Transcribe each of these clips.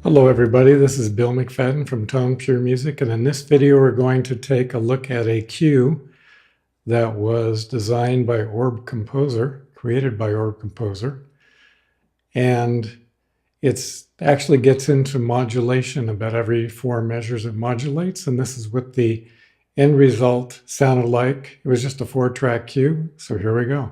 Hello everybody, this is Bill McFadden from Tone Pure Music, and in this video we're going to take a look at a cue that was designed by Orb Composer, created by Orb Composer, and it actually gets into modulation. About every 4 measures it modulates, and this is what the end result sounded like. It was just a 4-track cue, so here we go.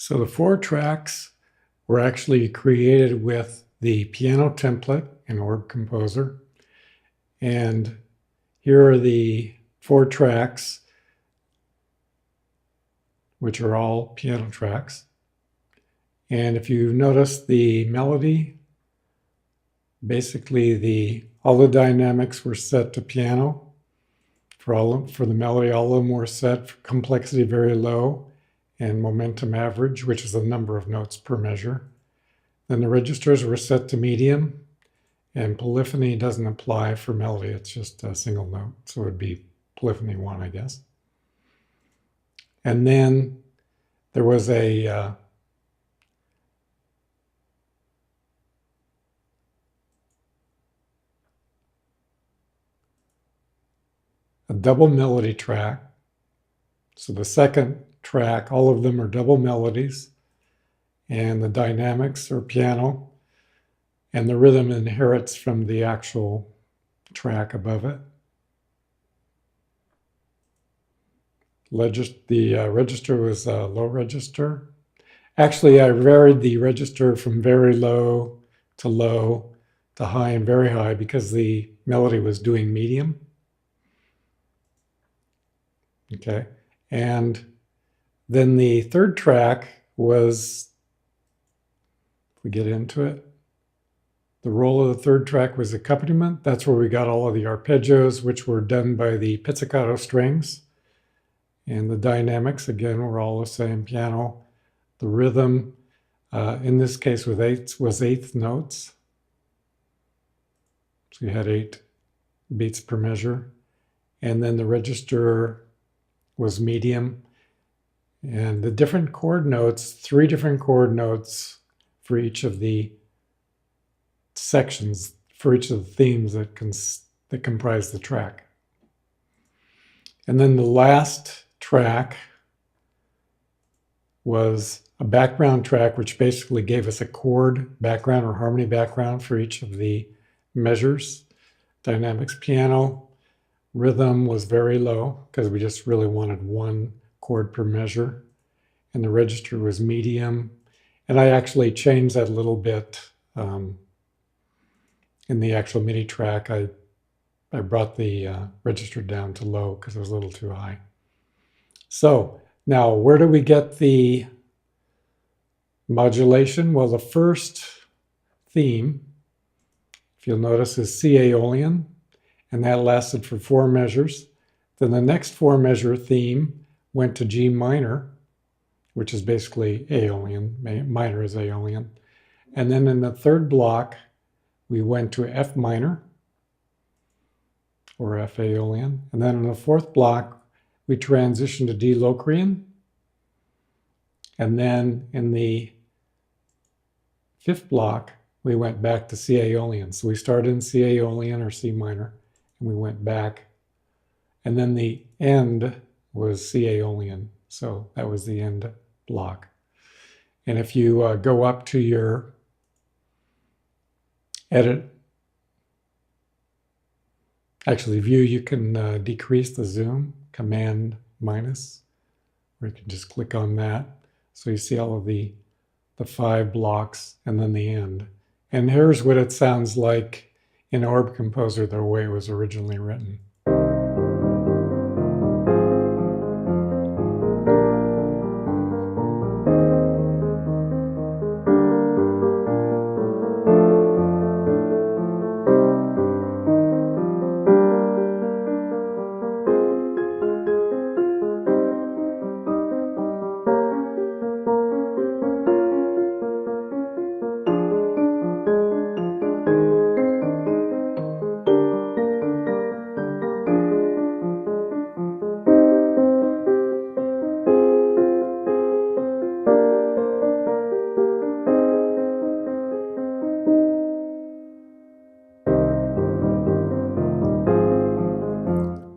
So the 4 tracks were actually created with the piano template in Orb Composer. And here are the 4 tracks, which are all piano tracks. And if you notice the melody, basically all the dynamics were set to piano. For the melody, all of them were set for complexity very low, and momentum average, which is the number of notes per measure. Then the registers were set to medium, and polyphony doesn't apply for melody, it's just a single note, so it would be polyphony 1, I guess. And then there was a double melody track. So the second track, all of them are double melodies, and the dynamics are piano, and the rhythm inherits from the actual track above it. The register was a low register. Actually, I varied the register from very low to high and very high because the melody was doing medium. Okay, and then the third track was, if we get into it, the role of the third track was accompaniment. That's where we got all of the arpeggios, which were done by the pizzicato strings. And the dynamics, again, were all the same, piano. The rhythm, in this case was eighth notes. So you had 8 beats per measure. And then the register was medium. And the different chord notes, 3 different chord notes for each of the sections, for each of the themes that comprise the track. And then the last track was a background track, which basically gave us a chord background or harmony background for each of the measures. Dynamics, piano. Rhythm was very low because we just really wanted 1 chord per measure, and the register was medium, and I actually changed that a little bit in the actual MIDI track. I brought the register down to low because it was a little too high. So now, where do we get the modulation? Well, the first theme, if you'll notice, is C Aeolian, and that lasted for 4 measures. Then the next 4 measure theme went to G minor, which is basically Aeolian, minor is Aeolian. And then in the third block, we went to F minor, or F Aeolian. And then in the fourth block, we transitioned to D Locrian. And then in the 5th block, we went back to C Aeolian. So we started in C Aeolian or C minor, and we went back. And then the end was C Aeolian. So that was the end block. And if you go up to your edit, actually view, you can decrease the zoom, Command minus, or you can just click on that. So you see all of the 5 blocks and then the end. And here's what it sounds like in Orb Composer the way it was originally written.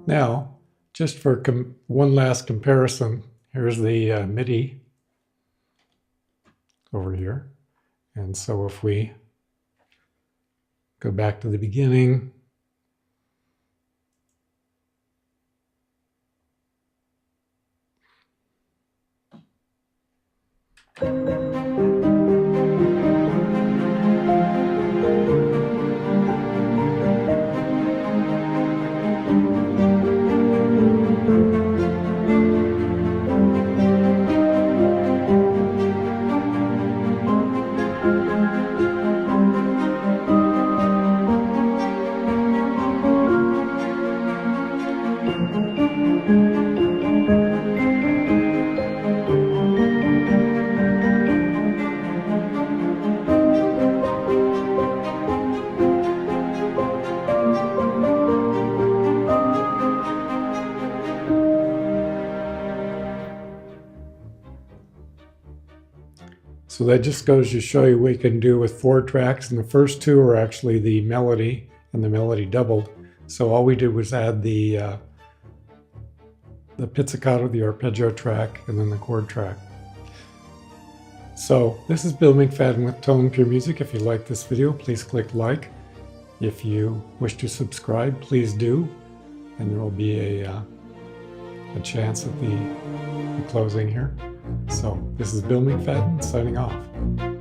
Now, just for one last comparison, here's the MIDI over here. And so if we go back to the beginning, so that just goes to show you what you can do with 4 tracks, and the first 2 are actually the melody and the melody doubled. So all we did was add the pizzicato, the arpeggio track, and then the chord track. So this is Bill McFadden with Tone Pure Music. If you like this video, please click like. If you wish to subscribe, please do, and there will be a chance at the closing here. So this is Bill McFadden signing off.